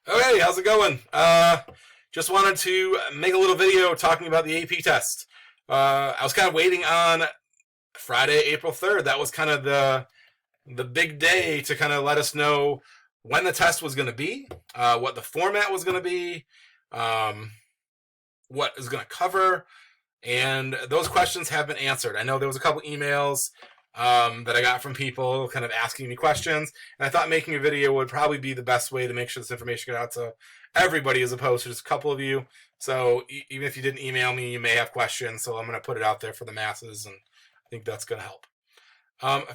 Okay, how's it going? Just wanted to make a little video talking about the AP test. I was kind of waiting on Friday, April 3rd. That was kind of the big day to kind of let us know when the test was going to be, what the format was going to be, um, what is going to cover, and those questions have been answered. I know there was a couple emails that I got from people kind of asking me questions, and I thought making a video would probably be the best way to make sure this information got out to everybody as opposed to just a couple of you. So even if you didn't email me, you may have questions, so I'm going to put it out there for the masses, and I think that's going to help.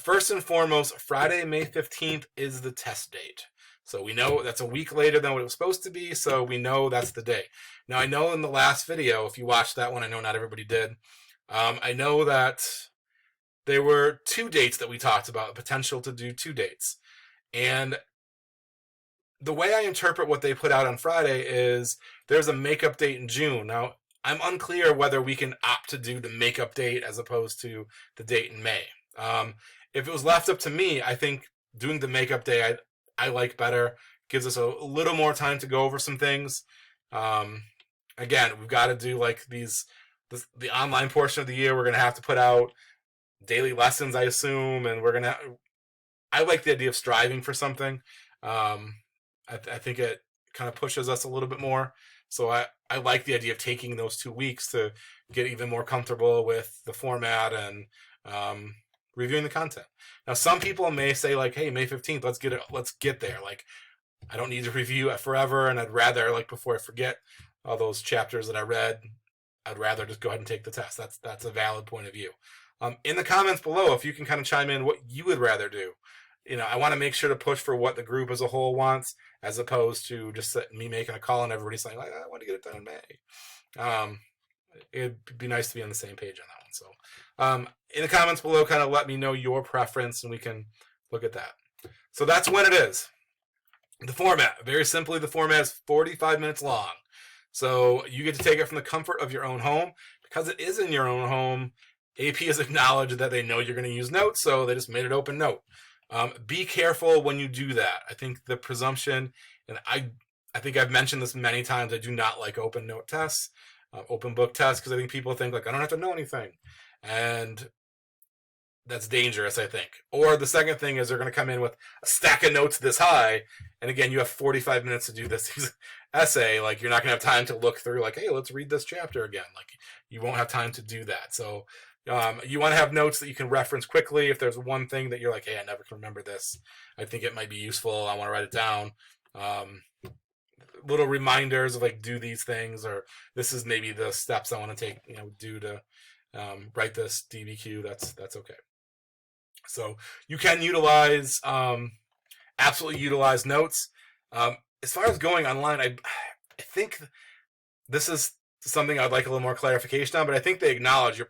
First and foremost, Friday, May 15th is the test date. So we know that's a week later than what it was supposed to be, so we know that's the day. Now, I know in the last video, if you watched that one, I know not everybody did, I know that there were two dates that we talked about, the potential to do two dates. And the way I interpret what they put out on Friday is there's a makeup date in June. Now, I'm unclear whether we can opt to do the makeup date as opposed to the date in May. If it was left up to me, I think doing the makeup day I like better. Gives us a little more time to go over some things. Again, we've got to do like the online portion of the year. We're going to have to put out daily lessons, I assume, and I like the idea of striving for something. I think it kind of pushes us a little bit more. So I like the idea of taking those 2 weeks to get even more comfortable with the format and reviewing the content. Now, some people may say like, "Hey, May 15th, let's get there." Like, I don't need to review it forever, and I'd rather, like, before I forget all those chapters that I read, I'd rather just go ahead and take the test. That's a valid point of view. In the comments below, if you can kind of chime in what you would rather do. I want to make sure to push for what the group as a whole wants, as opposed to just me making a call and everybody saying, like, I want to get it done in May. It'd be nice to be on the same page on that one. So in the comments below, kind of let me know your preference and we can look at that. So that's when it is. The format, very simply, the format is 45 minutes long. So you get to take it from the comfort of your own home. Because it is in your own home, AP has acknowledged that they know you're going to use notes, so they just made it open note. Be careful when you do that. I think the presumption, and I think I've mentioned this many times, I do not like open note tests, open book tests, because I think people think, like, I don't have to know anything. And that's dangerous, I think. Or the second thing is they're going to come in with a stack of notes this high, and again, you have 45 minutes to do this essay. Like, you're not going to have time to look through, like, hey, let's read this chapter again. Like, you won't have time to do that. So you want to have notes that you can reference quickly. If there's one thing that you're like, hey, I never can remember this, I think it might be useful, I want to write it down. Little reminders of, like, do these things, or this is maybe the steps I want to take, do to write this DBQ. That's okay. So you can absolutely utilize notes. As far as going online, I think this is something I'd like a little more clarification on, but I think they acknowledge you're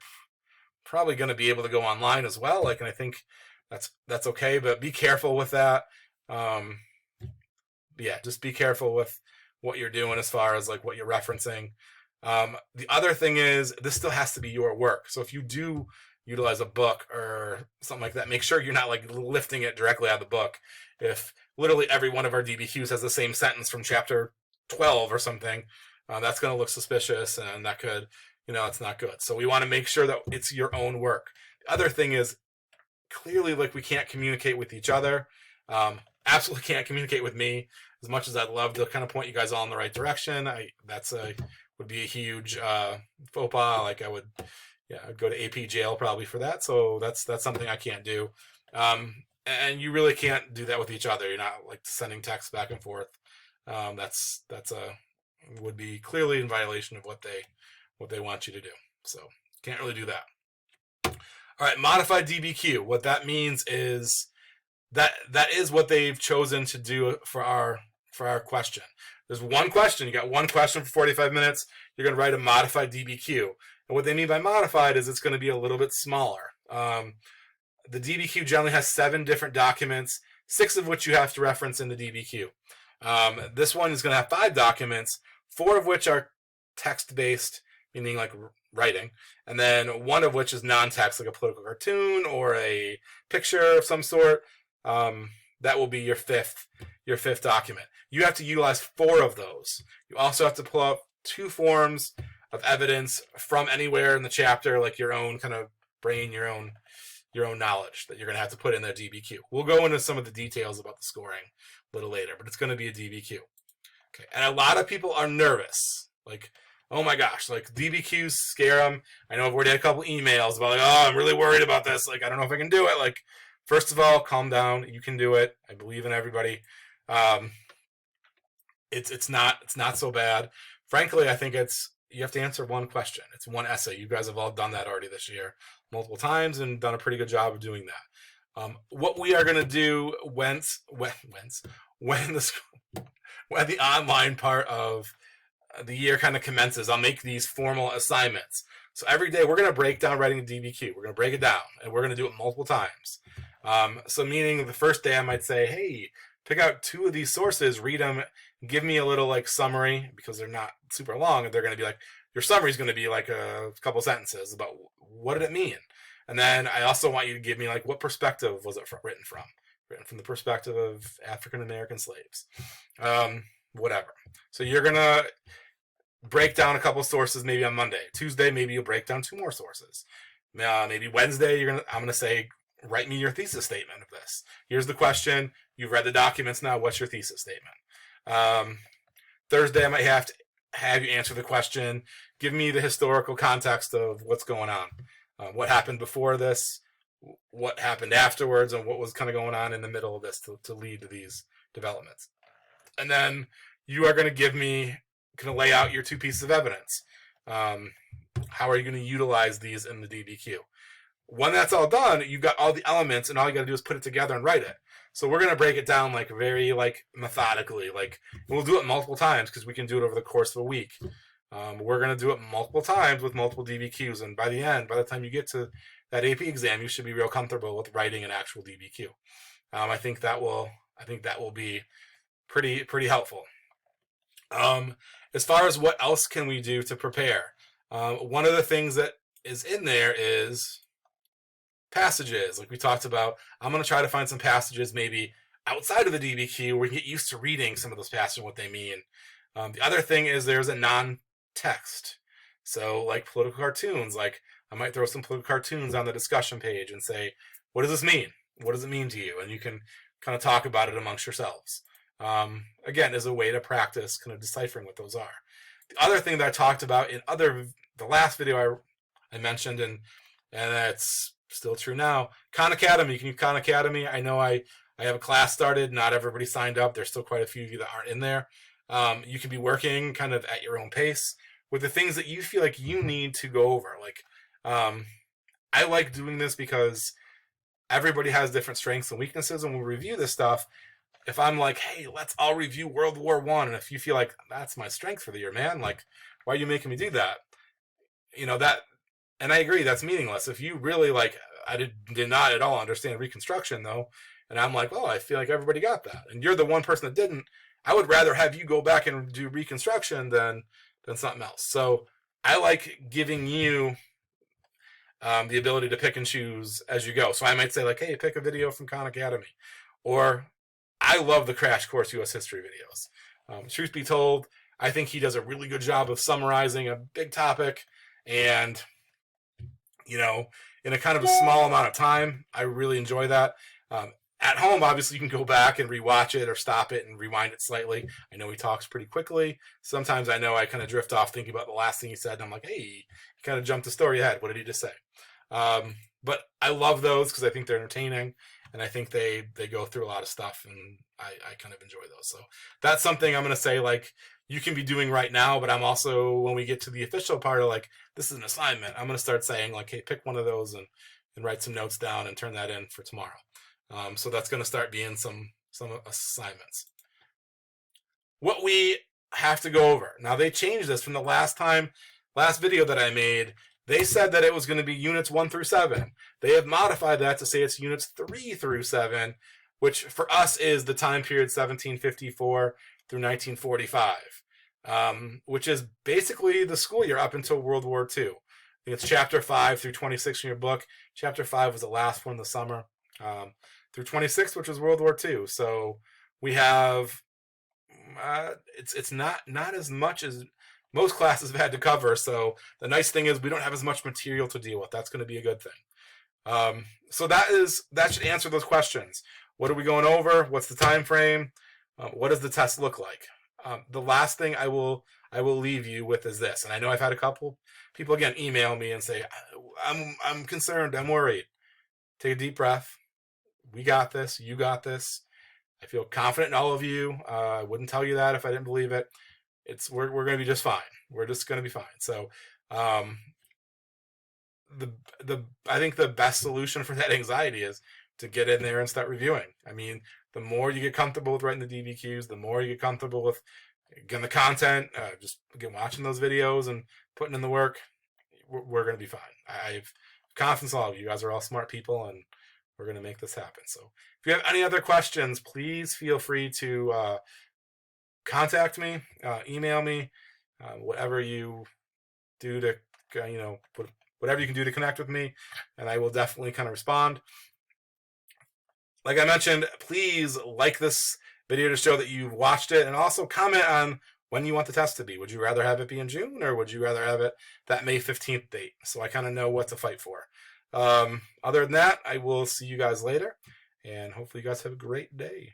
probably going to be able to go online as well. Like, and I think that's okay, but be careful with that. Yeah, just be careful with what you're doing as far as, like, what you're referencing. The other thing is, this still has to be your work. So if you do utilize a book or something like that, make sure you're not, like, lifting it directly out of the book. If literally every one of our DBQs has the same sentence from chapter 12 or something, that's going to look suspicious, and that could, it's not good. So we want to make sure that it's your own work. The other thing is, clearly, like, we can't communicate with each other. Absolutely can't communicate with me. As much as I'd love to kind of point you guys all in the right direction, would be a huge faux pas. Like, I'd go to AP jail probably for that. So that's something I can't do. And you really can't do that with each other. You're not, like, sending texts back and forth. Would be clearly in violation of what they want you to do. So can't really do that. All right, modified DBQ. What that means is that is what they've chosen to do for our question. There's one question. You got one question for 45 minutes. You're going to write a modified DBQ. And what they mean by modified is it's going to be a little bit smaller. The DBQ generally has 7 different documents, 6 of which you have to reference in the DBQ. This one is going to have 5 documents, 4 of which are text-based, meaning, like, writing, and then 1 of which is non-text, like a political cartoon or a picture of some sort. that will be your fifth document. You have to utilize 4 of those. You also have to pull up 2 forms of evidence from anywhere in the chapter, like your own kind of brain, your own knowledge that you're going to have to put in their DBQ. We'll go into some of the details about the scoring a little later, but it's going to be a DBQ. Okay, and a lot of people are nervous. Like, oh my gosh, like DBQs scare them. I know I've already had a couple emails about like, oh, I'm really worried about this. Like, I don't know if I can do it. Like, first of all, calm down. You can do it. I believe in everybody. It's not so bad. Frankly, I think you have to answer one question. It's one essay. You guys have all done that already this year multiple times and done a pretty good job of doing that. What we are going to do when the online part of the year kind of commences, I'll make these formal assignments. So every day we're going to break down writing a DBQ. We're going to break it down, and we're going to do it multiple times. So meaning the first day I might say, hey, pick out 2 of these sources, read them, give me a little like summary, because they're not super long, and they're going to be like, your summary is going to be like a couple sentences about what did it mean. And then I also want you to give me like, what perspective was it written from? Written from the perspective of African American slaves. Whatever. So you're going to break down a couple sources maybe on Monday. Tuesday, maybe you'll break down 2 more sources. Maybe Wednesday, I'm going to say, write me your thesis statement of this. Here's the question. You've read the documents now. What's your thesis statement? Thursday, I might have to have you answer the question. Give me the historical context of what's going on. What happened before this, what happened afterwards, and what was kind of going on in the middle of this to lead to these developments. And then you are going to lay out your 2 pieces of evidence. How are you going to utilize these in the DBQ? When that's all done, you've got all the elements, and all you got to do is put it together and write it. So we're going to break it down like very like methodically. Like, we'll do it multiple times because we can do it over the course of a week. We're going to do it multiple times with multiple DBQs, and by the time you get to that AP exam, you should be real comfortable with writing an actual DBQ. I think that will be pretty helpful. As far as what else can we do to prepare, one of the things that is in there is passages, like we talked about. I'm going to try to find some passages maybe outside of the DBQ where we can get used to reading some of those passages and what they mean. The other thing is there's a non-text. So like political cartoons, like I might throw some political cartoons on the discussion page and say, what does this mean? What does it mean to you? And you can kind of talk about it amongst yourselves. Again, as a way to practice kind of deciphering what those are. The other thing that I talked about in the last video I mentioned, and that's still true now, Khan Academy. You can use Khan Academy. I know I have a class started. Not everybody signed up. There's still quite a few of you that aren't in there. You can be working kind of at your own pace with the things that you feel like you need to go over. Like, I like doing this because everybody has different strengths and weaknesses, and we'll review this stuff. If I'm like, hey, let's all review World War I, and if you feel like that's my strength for the year, man, like, why are you making me do that? And I agree, that's meaningless. If you really like, I did not at all understand Reconstruction though, and I'm like, oh, I feel like everybody got that, and you're the one person that didn't, I would rather have you go back and do Reconstruction than something else. So I like giving you the ability to pick and choose as you go. So I might say like, hey, pick a video from Khan Academy, or I love the Crash Course U.S. History videos. Truth be told, I think he does a really good job of summarizing a big topic, and in a kind of a small amount of time. I really enjoy that. At home, obviously, you can go back and rewatch it or stop it and rewind it slightly. I know he talks pretty quickly. Sometimes I know I kind of drift off thinking about the last thing he said, and I'm like, hey, he kind of jumped the story ahead. What did he just say? But I love those because I think they're entertaining, and I think they go through a lot of stuff, and I kind of enjoy those. So that's something I'm going to say, like, you can be doing right now, but I'm also, when we get to the official part of, like, this is an assignment, I'm going to start saying, like, hey, pick one of those and write some notes down and turn that in for tomorrow. So that's going to start being some assignments. What we have to go over. Now, they changed this from the last video that I made. They said that it was going to be units 1 through 7. They have modified that to say it's units 3 through 7, which for us is the time period 1754 through 1945, which is basically the school year up until World War II. I think it's chapter 5 through 26 in your book. Chapter 5 was the last one in the summer. through 26, which was World War II. So we have it's not as much as most classes have had to cover. So the nice thing is we don't have as much material to deal with. That's going to be a good thing. So that should answer those questions. What are we going over? What's the time frame? What does the test look like? The last thing I will leave you with is this, and I know I've had a couple people again email me and say, I'm concerned, I'm worried. Take a deep breath. We got this. You got this. I feel confident in all of you. I wouldn't tell you that if I didn't believe it. We're going to be just fine. We're just going to be fine. So, I think the best solution for that anxiety is to get in there and start reviewing. I mean, the more you get comfortable with writing the DBQs, the more you get comfortable with getting the content, just again watching those videos and putting in the work. We're going to be fine. I've confidence in all of you. You guys are all smart people, and we're going to make this happen. So if you have any other questions, please feel free to contact me, email me, whatever you do to, whatever you can do to connect with me, and I will definitely kind of respond. Like I mentioned, please like this video to show that you've watched it, and also comment on when you want the test to be. Would you rather have it be in June, or would you rather have it that May 15th date? So I kind of know what to fight for. Other than that, I will see you guys later, and hopefully you guys have a great day.